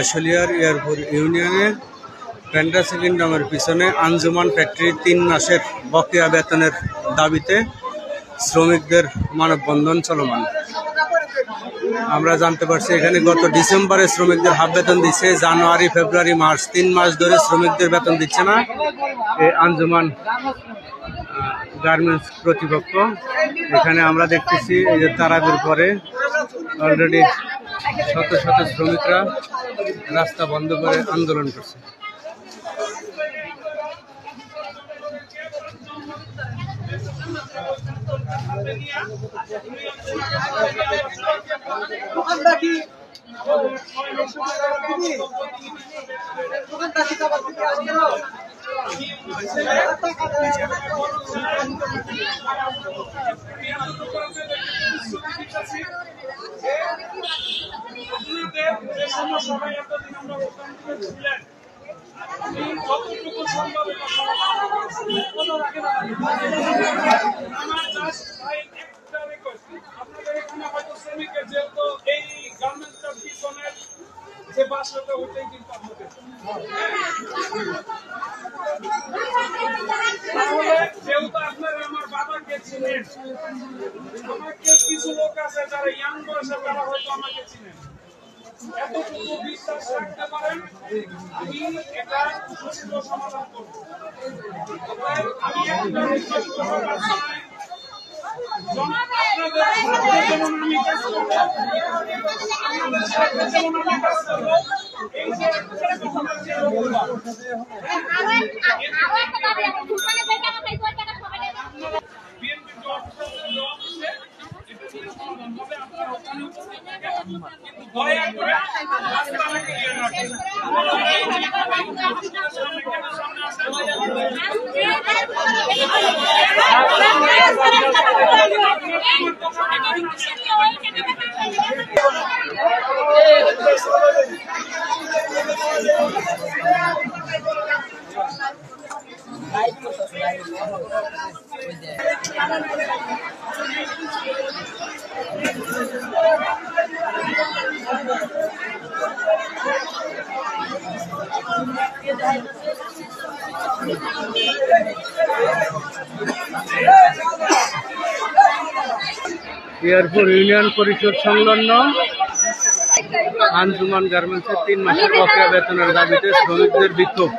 আশুলিয়ার এয়ারপোর্ট ইউনিয়নে ফ্যান্টাসি কিংডমের পিছনে আঞ্জুমান ফ্যাক্টরির 3 মাসের বকেয়া বেতনের দাবিতে শ্রমিকদের মানববন্ধন চলমান। আমরা জানতে পারছি এখানে গত ডিসেম্বরে শ্রমিকদের হাফ বেতন দিচ্ছে, জানুয়ারি, ফেব্রুয়ারি, মার্চ 3 মাস ধরে শ্রমিকদের বেতন দিচ্ছে না এই আঞ্জুমান গার্মেন্টস কর্তৃপক্ষ। এখানে আমরা দেখতেছি এই যে তারাবির পরে অলরেডি শত শত শ্রমিকরা রাস্তা বন্ধ করে আন্দোলন করছে। যতটুকু সম্ভব আপনাদের এখানে হয়তো শ্রমিকের যেহেতু এই গার্মেন্টসটার পিছনের যে বাসাটা ওইটাই কিন্তু আপনাদের, তাহলে যেহেতু আপনারা আমার বাবাকে চিনেন, আমাকে কিছু লোক আছে যারা ইয়াং বয়সে তারা হয়তো আমাকে চিনেন, এতটুকু বিশ্বাস রাখতে পারেন আমি এটা সুষ্ঠু সমাধান করব। আমি একটা রিকোয়েস্ট করবো আপনাদের যেমন আমি কাজ করবো, আপনাদের সাথে যেমন আমি কাজ করবো, এই যে এয়ারপোর্ট ইউনিয়ন পরিষদ সংলগ্ন আঞ্জুমান গার্মেন্টসের 3 মাসের বকেয়া বেতনের দাবিতে শ্রমিকদের বিক্ষোভ।